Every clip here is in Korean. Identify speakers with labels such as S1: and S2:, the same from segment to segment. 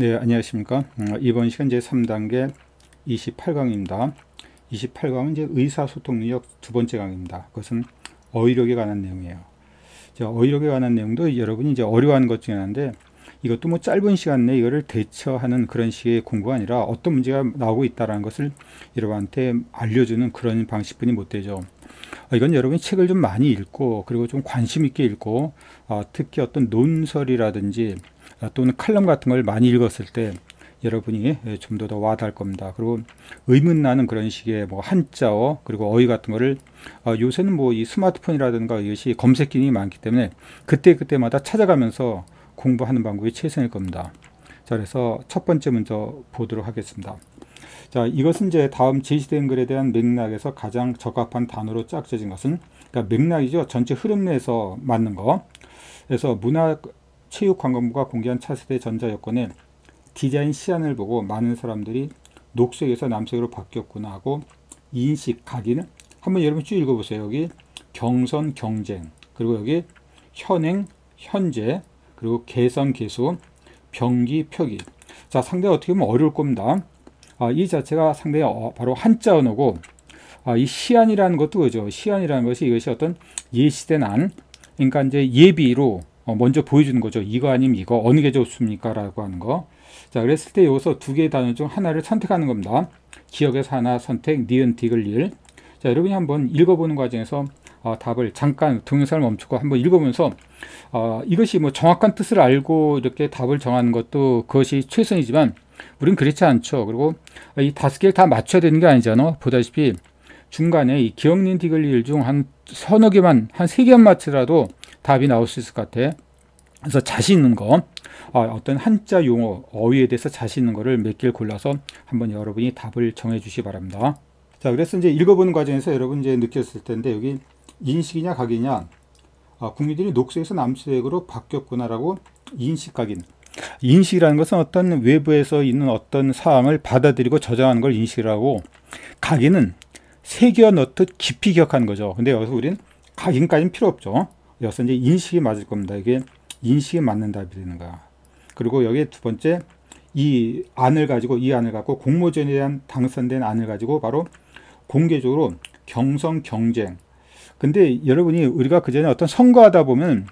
S1: 네, 안녕하십니까. 이번 시간 제3단계 28강입니다. 28강은 이제 의사소통 능력 두 번째 강입니다. 그것은 어휘력에 관한 내용이에요. 어휘력에 관한 내용도 여러분이 이제 어려워하는 것 중에 하나인데, 이것도 뭐 짧은 시간 내에 이거를 대처하는 그런 식의 공부가 아니라 어떤 문제가 나오고 있다는 것을 여러분한테 알려주는 그런 방식뿐이 못 되죠. 이건 여러분이 책을 좀 많이 읽고, 그리고 좀 관심 있게 읽고, 특히 어떤 논설이라든지 또는 칼럼 같은 걸 많이 읽었을 때 여러분이 좀 더 와닿을 겁니다. 그리고 의문나는 그런 식의 뭐 한자어 그리고 어휘 같은 거를 요새는 뭐 이 스마트폰이라든가 이것이 검색 기능이 많기 때문에 그때마다 찾아가면서 공부하는 방법이 최선일 겁니다. 자, 그래서 첫 번째 먼저 보도록 하겠습니다. 자, 이것은 이제 다음 제시된 글에 대한 맥락에서 가장 적합한 단어로 짝져진 것은, 그러니까 맥락이죠. 전체 흐름 내에서 맞는 거. 그래서 문화체육관광부가 공개한 차세대 전자여권의 디자인 시안을 보고 많은 사람들이 녹색에서 남색으로 바뀌었구나 하고 인식, 각인. 한번 여러분 쭉 읽어보세요. 여기 경선, 경쟁, 그리고 여기 현행, 현재, 그리고 개선, 개수, 병기, 표기. 자, 상당히 어떻게 보면 어려울 겁니다. 이 자체가 상당히 바로 한자 언어고, 이 시안이라는 것도 그죠. 시안이라는 것이 이것이 어떤 예시된 안, 그러니까 이제 예비로 먼저 보여주는 거죠. 이거 아니면 이거, 어느 게 좋습니까? 라고 하는 거. 자, 그랬을 때 여기서 두 개의 단어 중 하나를 선택하는 겁니다. 기억에서 하나 선택, 니은, 디귿, 릴. 자, 여러분이 한번 읽어보는 과정에서 답을 잠깐 동영상을 멈추고 한번 읽어보면서 이것이 뭐 정확한 뜻을 알고 이렇게 답을 정하는 것도 그것이 최선이지만 우린 그렇지 않죠. 그리고 이 5개를 다 맞춰야 되는 게 아니잖아. 보다시피 중간에 이 기억, 니은, 디귿, 릴 중 한 서너 개만, 한 3개만 맞추더라도 답이 나올 수 있을 것 같아. 그래서 자신 있는 거, 어떤 한자 용어, 어휘에 대해서 자신 있는 거를 몇 개를 골라서 한번 여러분이 답을 정해 주시기 바랍니다. 자, 그래서 이제 읽어보는 과정에서 여러분 이제 느꼈을 텐데, 여기 인식이냐 각이냐, 국민들이 녹색에서 남색으로 바뀌었구나라고 인식, 각인. 인식이라는 것은 어떤 외부에서 있는 어떤 사항을 받아들이고 저장하는 걸 인식이라고, 각인은 새겨 넣듯 깊이 기억하는 거죠. 근데 여기서 우리는 각인까지는 필요 없죠. 여기서 이제 인식이 맞을 겁니다. 이게 인식에 맞는 답이 되는 거야. 그리고 여기에 두 번째, 이 안을 갖고 공모전에 대한 당선된 안을 가지고 바로 공개적으로 경선, 경쟁. 근데 여러분이 우리가 그전에 어떤 선거하다 보면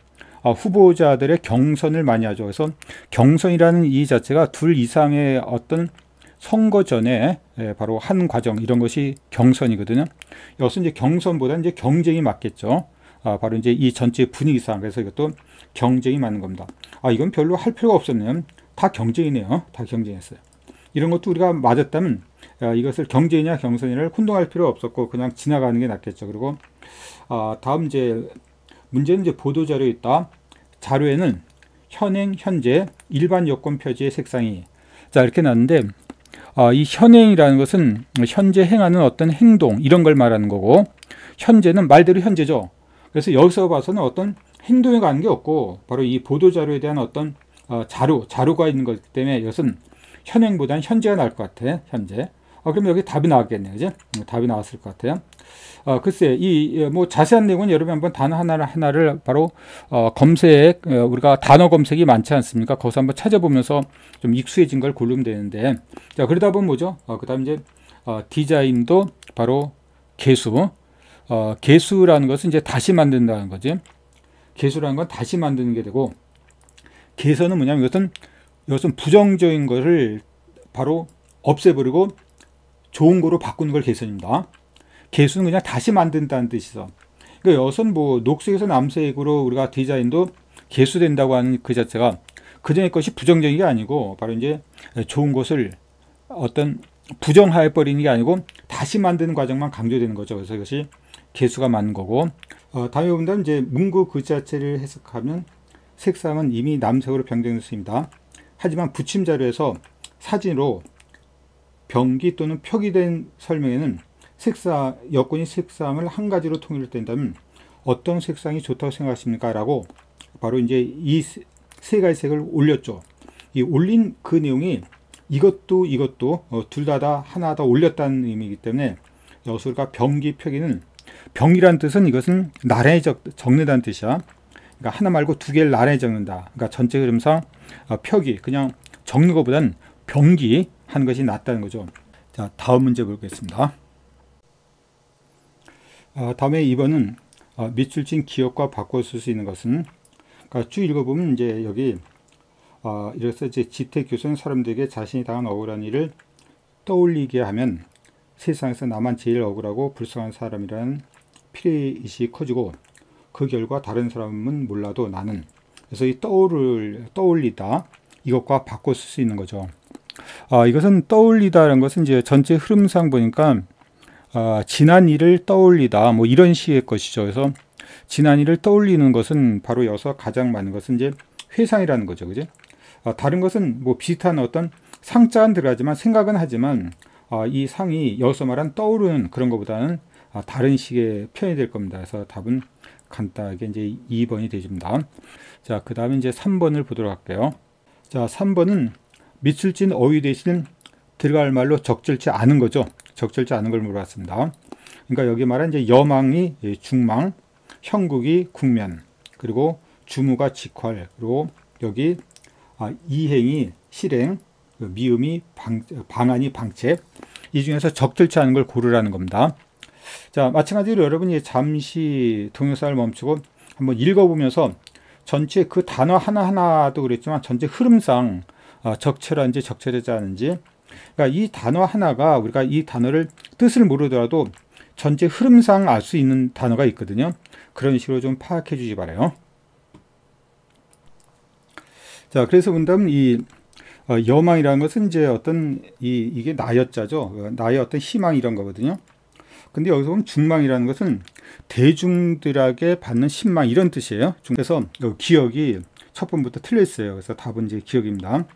S1: 후보자들의 경선을 많이 하죠. 그래서 경선이라는 이 자체가 둘 이상의 어떤 선거 전에 바로 한 과정, 이런 것이 경선이거든요. 여기서 이제 경선보다 이제 경쟁이 맞겠죠. 바로 이제 이 전체 분위기상. 그래서 이것도 경쟁이 맞는 겁니다. 이건 별로 할 필요가 없었네요. 다 경쟁이네요. 다 경쟁했어요. 이런 것도 우리가 맞았다면 이것을 경쟁이냐 경선이냐를 혼동할 필요가 없었고 그냥 지나가는 게 낫겠죠. 그리고 다음 이제 문제는 이제 보도자료에 있다. 자료에는 현행, 현재, 일반 여권 표지의 색상이, 자, 이렇게 나왔는데, 이 현행이라는 것은 현재 행하는 어떤 행동, 이런 걸 말하는 거고, 현재는 말대로 현재죠. 그래서 여기서 봐서는 어떤 행동에 가는 게 없고, 바로 이 보도자료에 대한 어떤 자료가 있는 거기 때문에 이것은 현행보다는 현재가 나을 것 같아. 현재. 그럼 여기 답이 나왔겠네요. 그죠? 답이 나왔을 것 같아요. 글쎄, 뭐 자세한 내용은 여러분 한번 단어 하나를 바로 검색, 우리가 단어 검색이 많지 않습니까? 거기서 한번 찾아보면서 좀 익숙해진 걸 고르면 되는데, 자, 그러다 보면 뭐죠? 그 다음 이제 디자인도 바로 개수. 개수라는 것은 이제 다시 만든다는 거지. 개수라는 건 다시 만드는 게 되고, 개선은 뭐냐면 이것은 부정적인 것을 바로 없애버리고 좋은 거로 바꾸는 걸 개선입니다. 개수는 그냥 다시 만든다는 뜻이죠. 그러니까 여기서는 뭐 녹색에서 남색으로 우리가 디자인도 개수된다고 하는 그 자체가 그전의 것이 부정적인 게 아니고 바로 이제 좋은 것을 어떤 부정해 버리는 게 아니고 다시 만드는 과정만 강조되는 거죠. 그래서 이것이 개수가 맞는 거고, 다음에 본다면 이제 문구 그 자체를 해석하면 색상은 이미 남색으로 변경됐습니다. 하지만 부침 자료에서 사진으로 병기 또는 표기된 설명에는 여권이 색상을 한 가지로 통일된다면 어떤 색상이 좋다고 생각하십니까? 라고 바로 이제 이 세 가지 색을 올렸죠. 이 올린 그 내용이 이것도 둘 다 하나 더 올렸다는 의미이기 때문에 여기서 우리가 병기, 표기는, 병이라는 뜻은 이것은 나란히 적는다는 뜻이야. 그러니까 하나 말고 두 개를 나란히 적는다. 그러니까 전체 흐름상 표기, 그냥 적는 것보다는 병기하는 것이 낫다는 거죠. 자, 다음 문제 보겠습니다. 다음에 2번은 밑줄 기억과 바꿔 쓸 수 있는 것은, 그러니까 쭉 읽어보면 이제 여기 이래서 이제 지택 교수는 사람들에게 자신이 당한 억울한 일을 떠올리게 하면 세상에서 나만 제일 억울하고 불쌍한 사람이라는 피해의식이 커지고 그 결과 다른 사람은 몰라도 나는, 그래서 이 떠올리다 이것과 바꿔 쓸 수 있는 거죠. 이것은 떠올리다라는 것은 이제 전체 흐름상 보니까 지난 일을 떠올리다 뭐 이런 식의 것이죠. 그래서 지난 일을 떠올리는 것은 바로 여기서 가장 맞는 것은 이제 회상이라는 거죠. 그죠? 다른 것은 뭐 비슷한 어떤 상자는 들어가지만 생각은 하지만 이 상이 여기서 말한 떠오르는 그런 것보다는 다른 식의 표현이 될 겁니다. 그래서 답은 간단하게 이제 2번이 되집니다. 자, 그 다음에 이제 3번을 보도록 할게요. 자, 3번은 밑줄 진 어휘 대신 들어갈 말로 적절치 않은 거죠. 적절치 않은 걸 물어봤습니다. 그러니까 여기 말한 이제 여망이 중망, 형국이 국면, 그리고 주무가 직활, 그리고 여기 이행이 실행, 미음이 방안이 방책. 이 중에서 적절치 않은 걸 고르라는 겁니다. 자, 마찬가지로 여러분이 잠시 동영상을 멈추고 한번 읽어보면서 전체 그 단어 하나하나도 그랬지만 전체 흐름상 적절한지 적절하지 않은지, 그러니까 이 단어 하나가 우리가 이 단어를 뜻을 모르더라도 전체 흐름상 알 수 있는 단어가 있거든요. 그런 식으로 좀 파악해 주시 바라요. 자, 그래서 본다면 이 여망이라는 것은 이제 어떤 이게 나였자죠. 나의 어떤 희망 이런 거거든요. 근데 여기서 보면 중망이라는 것은 대중들에게 받는 신망 이런 뜻이에요. 그래서 기억이 첫 번부터 틀렸어요. 그래서 답은 이제 기억입니다.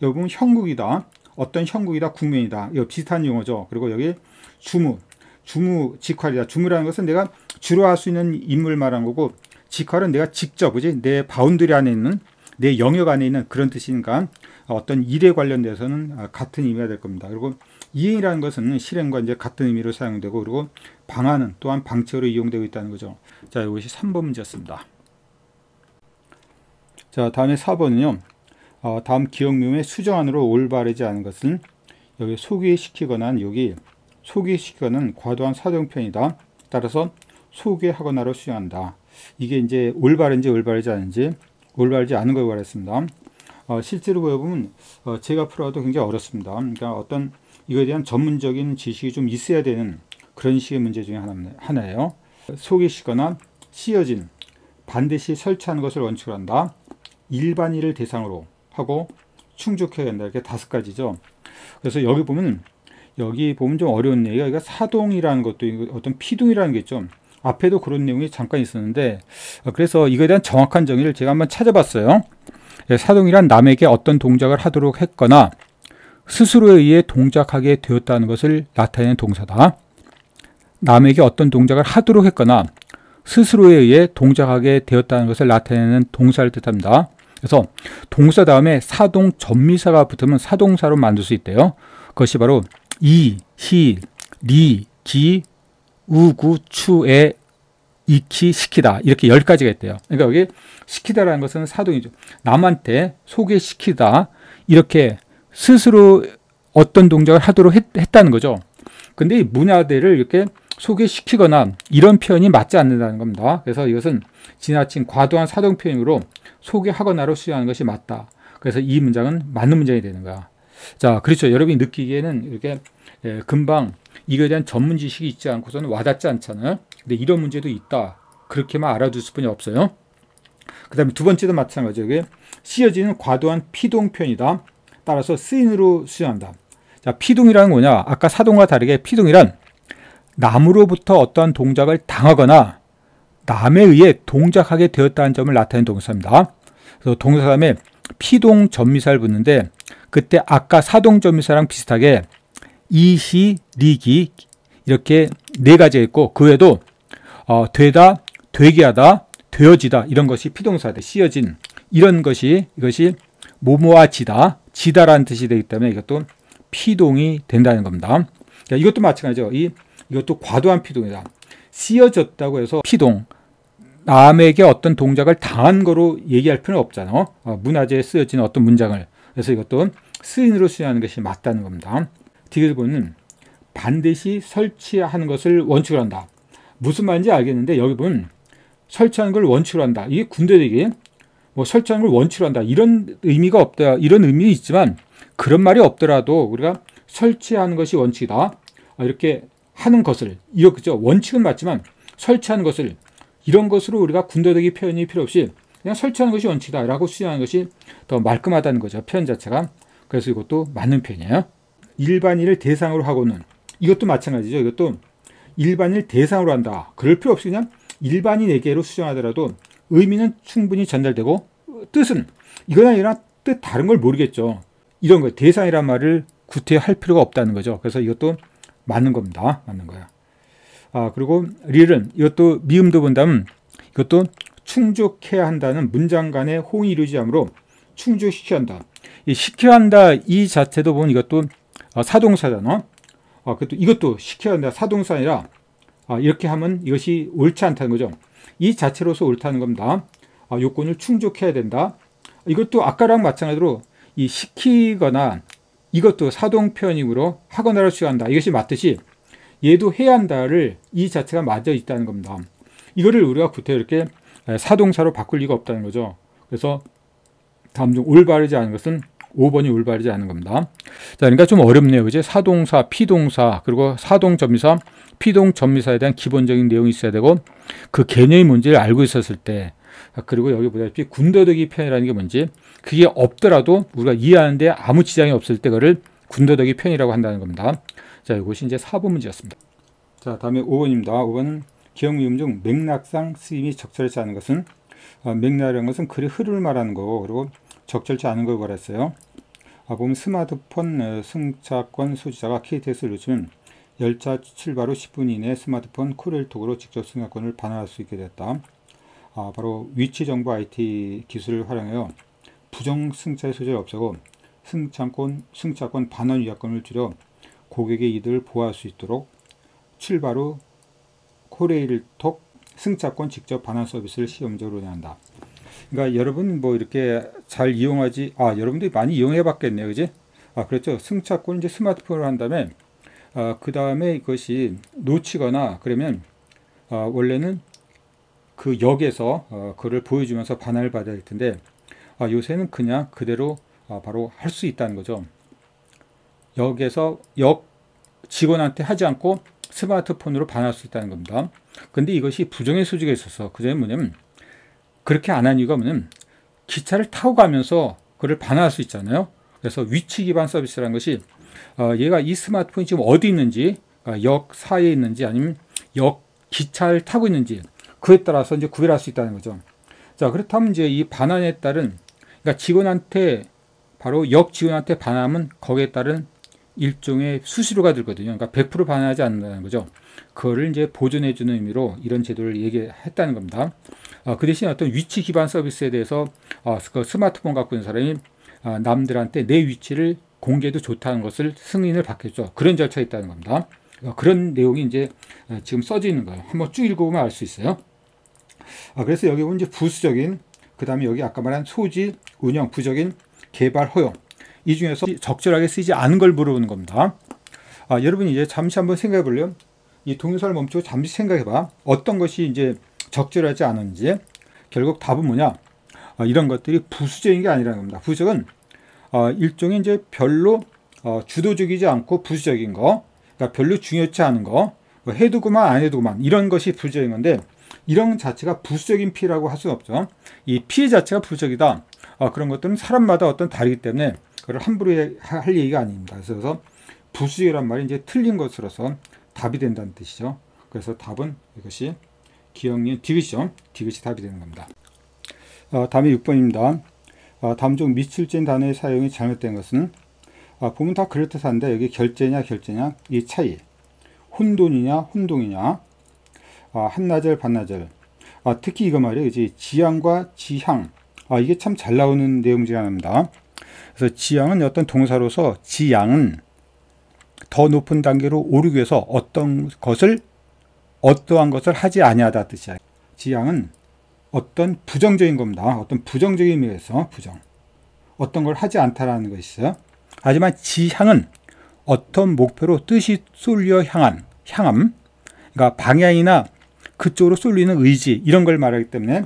S1: 여기 보면 형국이다. 어떤 형국이다, 국면이다. 이거 비슷한 용어죠. 그리고 여기 주무 직활이다. 주무라는 것은 내가 주로 할 수 있는 인물 말한 거고, 직활은 내가 직접, 그지? 내 바운드리 안에 있는, 내 영역 안에 있는 그런 뜻이니까 어떤 일에 관련돼서는 같은 의미가 될 겁니다. 그리고 이행이라는 것은 실행과 이제 같은 의미로 사용되고, 그리고 방안은 또한 방책으로 이용되고 있다는 거죠. 자, 이것이 3번 문제였습니다. 자, 다음에 4번은요. 다음 기억묘의 수정안으로 올바르지 않은 것은, 여기 소개시키거나, 여기 소개시키거나 과도한 사정편이다. 따라서 소개하거나로 수정한다. 이게 이제 올바른지 올바르지 않은지, 올바르지 않은 걸 말했습니다. 실제로 보면 제가 풀어도 굉장히 어렵습니다. 그러니까 어떤 이거에 대한 전문적인 지식이 좀 있어야 되는 그런 식의 문제 중에 하나예요. 소개시거나 씌어진, 반드시 설치하는 것을 원칙으로 한다. 일반인을 대상으로 하고 충족해야 된다. 이렇게 5가지죠. 그래서 여기 보면 좀 어려운 얘기가, 여기가 사동이라는 것도 어떤 피동이라는 게 있죠. 앞에도 그런 내용이 잠깐 있었는데, 그래서 이거에 대한 정확한 정의를 제가 한번 찾아봤어요. 사동이란 남에게 어떤 동작을 하도록 했거나 스스로에 의해 동작하게 되었다는 것을 나타내는 동사다. 남에게 어떤 동작을 하도록 했거나 스스로에 의해 동작하게 되었다는 것을 나타내는 동사를 뜻합니다. 그래서 동사 다음에 사동 전미사가 붙으면 사동사로 만들 수 있대요. 그것이 바로 이, 히, 리, 기, 우, 구, 추, 에, 익히, 시키다. 이렇게 10가지가 있대요. 그러니까 여기 시키다라는 것은 사동이죠. 남한테 소개시키다. 이렇게 스스로 어떤 동작을 하도록 했다는 거죠. 근데 이 문화대를 이렇게 소개시키거나 이런 표현이 맞지 않는다는 겁니다. 그래서 이것은 지나친 과도한 사동 표현으로 소개하거나로 수용하는 것이 맞다. 그래서 이 문장은 맞는 문장이 되는 거야. 자, 그렇죠. 여러분이 느끼기에는 이렇게 금방 이거에 대한 전문 지식이 있지 않고서는 와닿지 않잖아요. 근데 이런 문제도 있다. 그렇게만 알아둘 뿐이 없어요. 그 다음에 두 번째도 마찬가지죠. 이게 씌어지는 과도한 피동 표현이다. 따라서 쓰인으로 수용한다. 자, 피동이라는 뭐냐? 아까 사동과 다르게 피동이란 남으로부터 어떠한 동작을 당하거나 남에 의해 동작하게 되었다는 점을 나타내는 동사입니다. 그래서 동사 다음에 피동 전미사를 붙는데, 그때 아까 사동 전미사랑 비슷하게 이시, 리기 이렇게 4가지가 있고, 그 외에도 되다, 되게 하다, 되어지다 이런 것이 피동사대, 씌어진 이런 것이, 이것이 모모아지다, 지다라는 뜻이 되기 때문에 이것도 피동이 된다는 겁니다. 자, 이것도 마찬가지죠. 이것도 과도한 피동이다. 씌어졌다고 해서 피동, 남에게 어떤 동작을 당한 거로 얘기할 필요는 없잖아. 문화재에 쓰여진 어떤 문장을 그래서 이것도 스인으로 수행하는 것이 맞다는 겁니다. 디귿9는 반드시 설치하는 것을 원칙으로 한다. 무슨 말인지 알겠는데 여기 보면 설치하는 걸 원칙으로 한다. 이게 군더더기 뭐 설치하는 걸 원칙으로 한다. 이런 의미가 없다. 이런 의미 있지만 그런 말이 없더라도 우리가 설치하는 것이 원칙이다. 이렇게 하는 것을 이렇죠. 원칙은 맞지만 설치하는 것을 이런 것으로 우리가 군더더기 표현이 필요 없이 그냥 설치하는 것이 원칙이다 라고 수행하는 것이 더 말끔하다는 거죠. 표현 자체가. 그래서 이것도 맞는 표현이에요. 일반인을 대상으로 하고는 이것도 마찬가지죠. 이것도 일반인을 대상으로 한다. 그럴 필요 없이 그냥 일반인에게로 수정하더라도 의미는 충분히 전달되고 뜻은 이거나 이거나 뜻 다른 걸 모르겠죠. 이런 거 대상이란 말을 구태할 필요가 없다는 거죠. 그래서 이것도 맞는 겁니다. 맞는 거야. 그리고 릴은 이것도 미음도 본다면 이것도 충족해야 한다는 문장 간의 호응이 이루어지지 않으므로 충족시켜야 한다. 이 시켜야 한다 이 자체도 보면 이것도 사동사잖아. 이것도 시켜야 한다 사동사 아니라 이렇게 하면 이것이 옳지 않다는 거죠. 이 자체로서 옳다는 겁니다. 요건을 충족해야 된다. 이것도 아까랑 마찬가지로 이 시키거나 이것도 사동 표현이므로 하거나를 수행한다. 이것이 맞듯이 얘도 해야 한다를 이 자체가 맞아 있다는 겁니다. 이거를 우리가 구태 이렇게 사동사로 바꿀 리가 없다는 거죠. 그래서 다음 중 올바르지 않은 것은 5번이 올바르지 않은 겁니다. 자, 그러니까 좀 어렵네요. 그죠? 사동사, 피동사, 그리고 사동접미사, 피동접미사에 대한 기본적인 내용이 있어야 되고 그 개념의 문제를 알고 있었을 때 그리고 여기 보다시피 군더더기 표현이라는 게 뭔지 그게 없더라도 우리가 이해하는데 아무 지장이 없을 때 그거를 군더더기 표현이라고 한다는 겁니다. 자, 이것이 이제 4번 문제였습니다. 자, 다음에 5번입니다. 5번은 기억미음 중 맥락상 쓰임이 적절치 않은 것은 맥락이라는 것은 글의 흐름을 말하는 거고 그리고 적절치 않은 걸 말했어요. 보면 스마트폰 승차권 소지자가 KTX를 놓치면 열차 출발 후 10분 이내에 스마트폰 코레일톡으로 직접 승차권을 반환할 수 있게 됐다. 바로 위치정보 IT 기술을 활용하여 부정 승차의 소지를 없애고 승차권 반환 위약권을 줄여 고객의 이득을 보호할 수 있도록 출발 후 코레일톡 승차권 직접 반환 서비스를 시험적으로 운영한다. 그러니까 여러분 뭐 이렇게 잘 이용하지 여러분들이 많이 이용해 봤겠네요. 그지? 그렇죠. 승차권 이제 스마트폰으로 한 다음에 그 다음에 이것이 놓치거나 그러면 원래는 그 역에서 그를 보여주면서 반환을 받아야 할 텐데 요새는 그냥 그대로 바로 할 수 있다는 거죠. 역에서 역 직원한테 하지 않고 스마트폰으로 반환할 수 있다는 겁니다. 근데 이것이 부정의 소지가 있어서 그 점이 뭐냐면 그렇게 안 한 이유가 뭐냐면 기차를 타고 가면서 그를 반환할 수 있잖아요. 그래서 위치 기반 서비스라는 것이 얘가 이 스마트폰이 지금 어디 있는지 역 사이에 있는지 아니면 역 기차를 타고 있는지 그에 따라서 이제 구별할 수 있다는 거죠. 자, 그렇다면 이제 이 반환에 따른 그러니까 직원한테 바로 역 직원한테 반환하면 거기에 따른 일종의 수수료가 들거든요. 그러니까 100% 반환하지 않는다는 거죠. 그거를 이제 보존해 주는 의미로 이런 제도를 얘기했다는 겁니다. 그 대신 어떤 위치 기반 서비스에 대해서 그 스마트폰 갖고 있는 사람이 남들한테 내 위치를 공개해도 좋다는 것을 승인을 받겠죠. 그런 절차가 있다는 겁니다. 그런 내용이 이제 지금 써져 있는 거예요. 한번 쭉 읽어보면 알 수 있어요. 그래서 여기 보면 이제 부수적인, 그 다음에 여기 아까 말한 소지, 운영, 부적인, 개발, 허용. 이 중에서 적절하게 쓰이지 않은 걸 물어보는 겁니다. 여러분이 이제 잠시 한번 생각해 보려면 이 동영상을 멈추고 잠시 생각해 봐. 어떤 것이 이제 적절하지 않은지. 결국 답은 뭐냐? 이런 것들이 부수적인 게 아니라는 겁니다. 부수적은 일종의 이제 별로 주도적이지 않고 부수적인 거, 그러니까 별로 중요치 않은 거, 해도 그만 안 해도 그만 이런 것이 부수적인 건데 이런 자체가 부수적인 피해라고 할 수는 없죠. 이 피해 자체가 부수적이다. 그런 것들은 사람마다 어떤 다르기 때문에 그걸 함부로 할 얘기가 아닙니다. 그래서 부수적이란 말이 이제 틀린 것으로서 답이 된다는 뜻이죠. 그래서 답은 이것이 기억니은 디귿이죠. 디귿이 답이 되는 겁니다. 다음에 6번입니다. 다음 중 미출제인 단어의 사용이 잘못된 것은 보면 다 그럴듯한데 여기 결제냐 이 차이, 혼돈이냐 혼동이냐, 한나절 반나절, 특히 이거 말이에요. 이제 지향과 지향, 이게 참 잘 나오는 내용 중 하나입니다. 그래서 지향은 어떤 동사로서 지향은 더 높은 단계로 오르기 위해서 어떠한 것을 하지 아니하다 뜻이야. 지향은 어떤 부정적인 겁니다. 어떤 부정적인 의미에서 부정. 어떤 걸 하지 않다라는 것이죠. 하지만 지향은 어떤 목표로 뜻이 쏠려 향함, 그러니까 방향이나 그쪽으로 쏠리는 의지, 이런 걸 말하기 때문에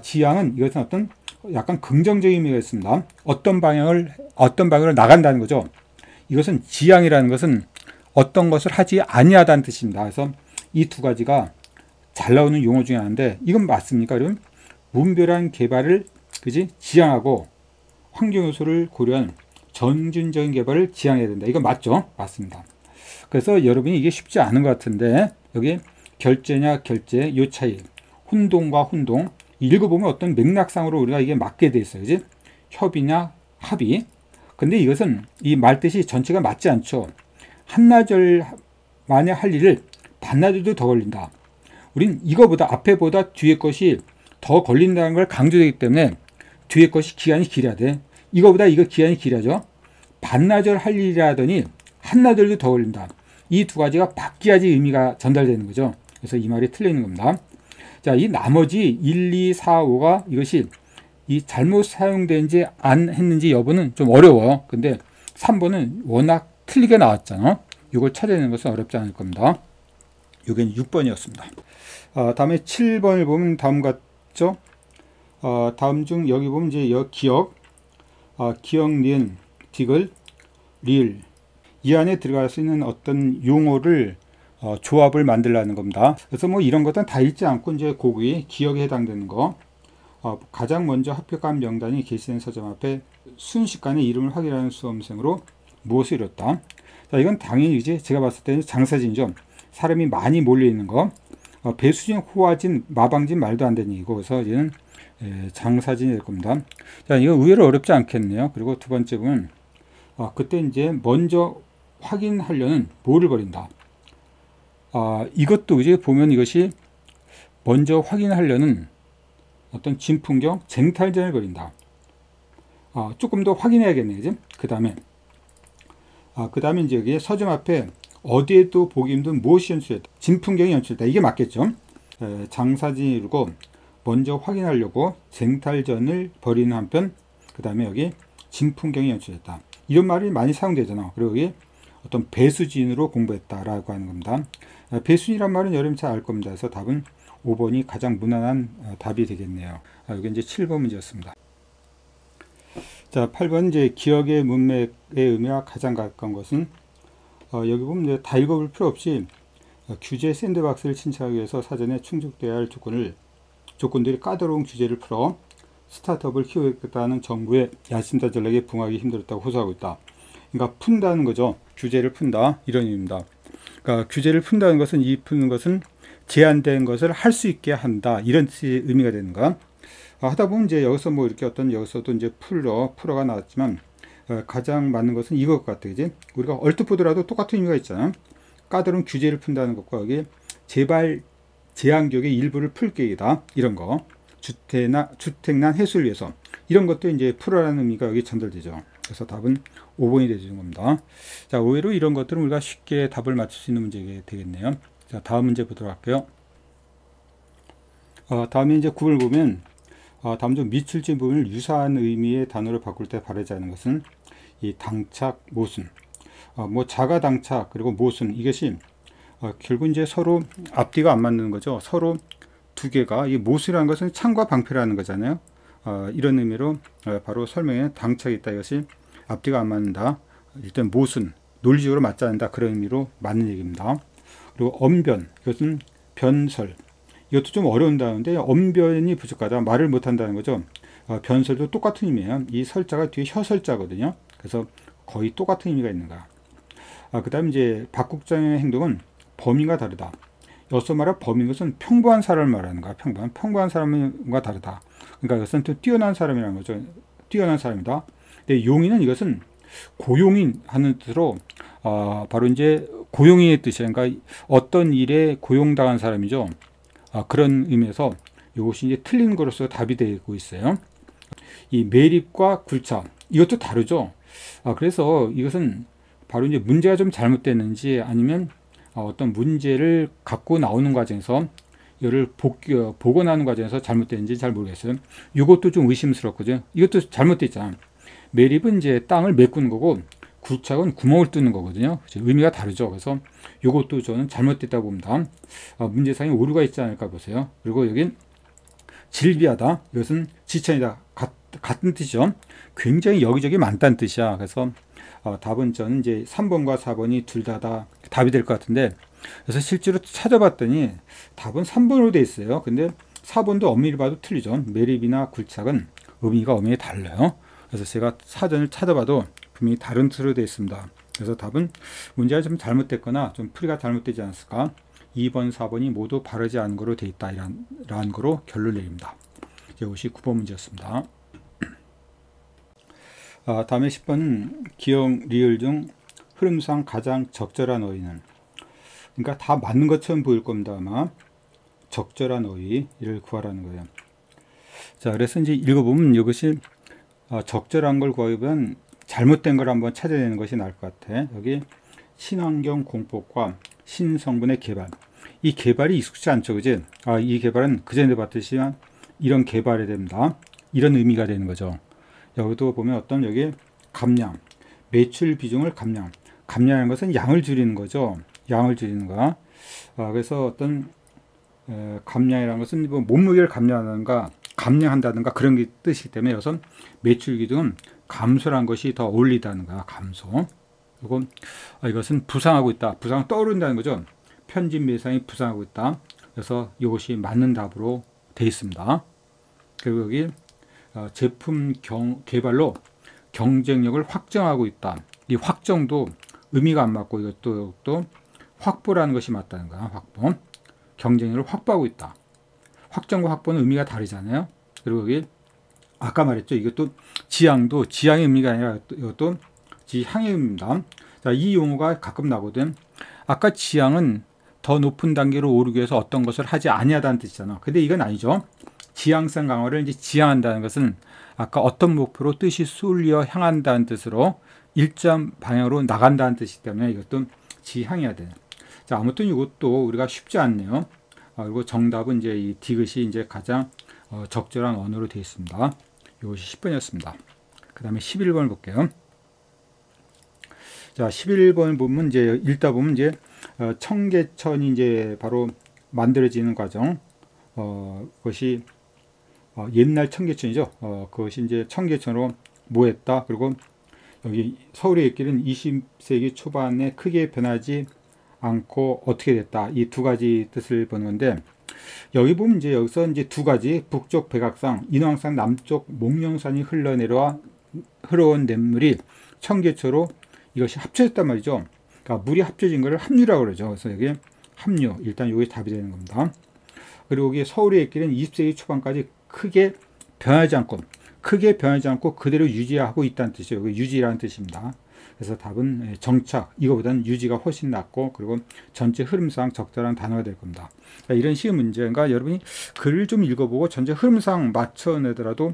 S1: 지향은 이것은 어떤 약간 긍정적인 의미가 있습니다. 어떤 방향으로 나간다는 거죠. 이것은 지향이라는 것은 어떤 것을 하지 아니하다는 뜻입니다. 그래서 이 두 가지가 잘 나오는 용어 중에 하나인데, 이건 맞습니까? 그러면 무분별한 개발을 지향하고 환경 요소를 고려한 점진적인 개발을 지향해야 된다. 이거 맞죠? 맞습니다. 그래서 여러분이 이게 쉽지 않은 것 같은데, 여기 결제냐 결제, 이 차이, 혼동과 혼동, 읽어보면 어떤 맥락상으로 우리가 이게 맞게 돼 있어요. 그지? 협의냐 합의. 근데 이것은 이 말뜻이 전체가 맞지 않죠. 한나절 만에 할 일을 반나절도 더 걸린다. 우린 이거보다 앞에보다 뒤에 것이 더 걸린다는 걸 강조되기 때문에 뒤에 것이 기한이 길어야 돼. 이거보다 이거 기한이 길어져. 반나절 할 일이라더니 한나절도 더 걸린다. 이 두 가지가 바뀌어야지 의미가 전달되는 거죠. 그래서 이 말이 틀려 있는 겁니다. 자, 이 나머지 1, 2, 4, 5가 이것이 이 잘못 사용된지 안 했는지 여부는 좀 어려워요. 근데 3번은 워낙 틀리게 나왔잖아. 이걸 찾아내는 것은 어렵지 않을 겁니다. 이게 6번이었습니다. 다음에 7번을 보면 다음 같죠? 다음 중 여기 보면 이제 기억, 니은, 디귿, 리을, 이 안에 들어갈 수 있는 어떤 용어를 조합을 만들라는 겁니다. 그래서 뭐 이런 것들은 다 읽지 않고 이제 고기, 기억에 해당되는 거, 가장 먼저 합격한 명단이 게시된 서점 앞에 순식간에 이름을 확인하는 수험생으로 무엇을 이뤘다. 자, 이건 당연히 이제 제가 봤을 때는 장사진이죠. 사람이 많이 몰려 있는 거, 배수진, 호화진, 마방진 말도 안 되는 얘기고, 그래서 이제는 장사진이 될 겁니다. 자, 이거 의외로 어렵지 않겠네요. 그리고 두 번째 보면 그때 이제 먼저 확인하려는 뭐를 버린다. 이것도 이제 보면 이것이 먼저 확인하려는 어떤 진풍경, 쟁탈전을 벌인다. 조금 더 확인해야겠네요. 그 다음에 이제 여기 서점 앞에 어디에도 보기 힘든 무엇이 연출됐다. 진풍경이 연출됐다. 이게 맞겠죠? 장사진이 이루고 먼저 확인하려고 쟁탈전을 벌이는 한편, 그 다음에 여기 진풍경이 연출됐다. 이런 말이 많이 사용되잖아. 그리고 여기 어떤 배수진으로 공부했다라고 하는 겁니다. 배수진이란 말은 여러분 잘 알 겁니다. 그래서 답은 5번이 가장 무난한 답이 되겠네요. 여기 이제 7번 문제였습니다. 자, 8번 이제 기억의 문맥의 의미와 가장 가까운 것은 여기 보면 이제 다 읽어볼 필요 없이 규제 샌드박스를 신청하기 위해서 사전에 충족돼야 할 조건들이 까다로운 규제를 풀어 스타트업을 키우겠다는 정부의 야심차 전략에 부응하기 힘들었다고 호소하고 있다. 그러니까 푼다는 거죠. 규제를 푼다, 이런 의미입니다. 그러니까 규제를 푼다는 것은, 이 푸는 것은 제한된 것을 할 수 있게 한다, 이런 의미가 되는 거야. 하다 보면 이제 여기서 뭐 이렇게 여기서도 이제 풀어가 나왔지만 가장 맞는 것은 이것 같아, 그지? 우리가 얼핏 보더라도 똑같은 의미가 있잖아. 까다로운 규제를 푼다는 것과 여기 재발 제한격의 일부를 풀 계획이다, 이런 거. 주택난 해소를 위해서, 이런 것도 이제 풀어라는 의미가 여기 전달되죠. 그래서 답은 5번이 되는 겁니다. 자, 의외로 이런 것들은 우리가 쉽게 답을 맞출 수 있는 문제가 되겠네요. 자, 다음 문제 보도록 할게요. 다음에 이제 9을 보면 다음 중 미출진 부분을 유사한 의미의 단어로 바꿀 때 바르지 않은 것은 이 당착, 모순. 뭐 자가당착 그리고 모순, 이것이 결국 이제 서로 앞뒤가 안 맞는 거죠. 서로 두 개가, 이 모순이라는 것은 창과 방패라는 거잖아요. 이런 의미로 바로 설명에 당착이 있다, 이것이 앞뒤가 안 맞는다. 일단 모순, 논리적으로 맞지 않는다, 그런 의미로 맞는 얘기입니다. 그리고 언변, 이것은 변설, 이것도 좀 어려운 단어인데 언변이 부족하다, 말을 못한다는 거죠. 변설도 똑같은 의미예요. 이 설자가 뒤에 혀설자거든요. 그래서 거의 똑같은 의미가 있는 거야. 그 다음 이제 박국장의 행동은 범인과 다르다. 여기서 말한 범인, 것은 평범한 사람을 말하는 거야. 평범한 사람과 다르다. 그러니까 이것은 또 뛰어난 사람이라는 거죠. 뛰어난 사람이다. 근데 용인은 이것은 고용인 하는 뜻으로 바로 이제 고용인의 뜻이에요. 그러니까 어떤 일에 고용당한 사람이죠. 그런 의미에서 이것이 이제 틀린 거로서 답이 되고 있어요. 이 매립과 굴착, 이것도 다르죠. 그래서 이것은 바로 이제 문제가 좀 잘못됐는지, 아니면 어떤 문제를 갖고 나오는 과정에서 이거를 복원하는 과정에서 잘못됐는지 잘 모르겠어요. 이것도 좀 의심스럽거든요. 이것도 잘못됐잖아. 매립은 이제 땅을 메꾸는 거고 굴착은 구멍을 뚫는 거거든요. 의미가 다르죠. 그래서 이것도 저는 잘못됐다고 봅니다. 문제상에 오류가 있지 않을까 보세요. 그리고 여긴 질비하다. 이것은 지천이다. 같은 뜻이죠. 굉장히 여기저기 많다는 뜻이야. 그래서 답은 저는 이제 3번과 4번이 둘 다 답이 될 것 같은데, 그래서 실제로 찾아봤더니 답은 3번으로 되어 있어요. 근데 4번도 엄밀히 봐도 틀리죠. 매립이나 굴착은 의미가 엄연히 달라요. 그래서 제가 사전을 찾아봐도 분명히 다른 틀로 되어 있습니다. 그래서 답은 문제가 좀 잘못됐거나 좀 풀이가 잘못되지 않았을까. 2번, 4번이 모두 바르지 않은 거로 되어 있다. 이런 거로 결론을 내립니다. 이것이 9번 문제였습니다. 다음에 10번은 기억, 리을 중 흐름상 가장 적절한 어휘는, 그러니까 다 맞는 것처럼 보일 겁니다. 아마 적절한 어휘를 구하라는 거예요. 자, 그래서 이제 읽어보면 이것이 적절한 걸 구하기보다는 잘못된 걸 한번 찾아내는 것이 나을 것 같아. 여기 친환경 공법과 신성분의 개발. 이 개발이 익숙치 않죠, 그지? 이 개발은 그전에 봤듯이 이런 개발이 됩니다. 이런 의미가 되는 거죠. 여기도 보면 어떤 여기 감량, 매출 비중을 감량하는 것은 양을 줄이는 거죠. 양을 줄이는 거. 그래서 어떤 감량이라는 것은 뭐 몸무게를 감량한다든가 그런 게 뜻이기 때문에 여기서 매출 기둥은 감소한 것이 더 어울리다는가, 감소. 그리고 이것은 부상하고 있다. 부상 떠오른다는 거죠. 편집 매상이 부상하고 있다. 그래서 이것이 맞는 답으로 되어 있습니다. 그리고 여기 제품 개발로 경쟁력을 확정하고 있다. 이 확정도 의미가 안 맞고 이것도 확보라는 것이 맞다는 거야. 확보. 경쟁력을 확보하고 있다. 확정과 확보는 의미가 다르잖아요. 그리고 여기 아까 말했죠. 이것도 지향의 의미가 아니라 이것도 지향의 의미입니다. 자, 이 용어가 가끔 나거든. 아까 지향은 더 높은 단계로 오르기 위해서 어떤 것을 하지 아니하다는 뜻이잖아. 근데 이건 아니죠. 지향성 강화를 이제 지향한다는 것은 아까 어떤 목표로 뜻이 쏠려 향한다는 뜻으로 일정 방향으로 나간다는 뜻이기 때문에 이것도 지향해야 돼. 자, 아무튼 이것도 우리가 쉽지 않네요. 그리고 정답은 이제 이 디귿이 이제 가장 적절한 언어로 되어 있습니다. 이것이 10번이었습니다. 그 다음에 11번을 볼게요. 자, 11번 보면 이제 읽다 보면 이제 청계천이 이제 바로 만들어지는 과정. 그것이 옛날 청계천이죠. 그것이 이제 청계천으로 모였다. 그리고 여기 서울의 옛길은 20세기 초반에 크게 변하지 않고 어떻게 됐다. 이 두 가지 뜻을 보는 건데, 여기 보면 이제 여기서 이제 두 가지, 북쪽 백악산, 인왕산, 남쪽 목령산이 흘러온 냇물이 청계천으로 이것이 합쳐졌단 말이죠. 그러니까 물이 합쳐진 것을 합류라고 그러죠. 그래서 여기 합류, 일단 이게 답이 되는 겁니다. 그리고 여기 서울의 옛길은 20세기 초반까지 크게 변하지 않고 그대로 유지하고 있다는 뜻이에요. 여기 유지라는 뜻입니다. 그래서 답은 정착, 이거보다는 유지가 훨씬 낫고, 그리고 전체 흐름상 적절한 단어가 될 겁니다. 이런 식의 문제가 여러분이 글을 좀 읽어보고 전체 흐름상 맞춰내더라도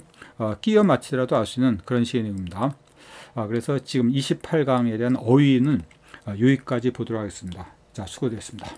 S1: 끼워 맞추더라도 알 수 있는 그런 식의 내용입니다. 그래서 지금 28강에 대한 어휘는 여기까지 보도록 하겠습니다. 자, 수고되셨습니다.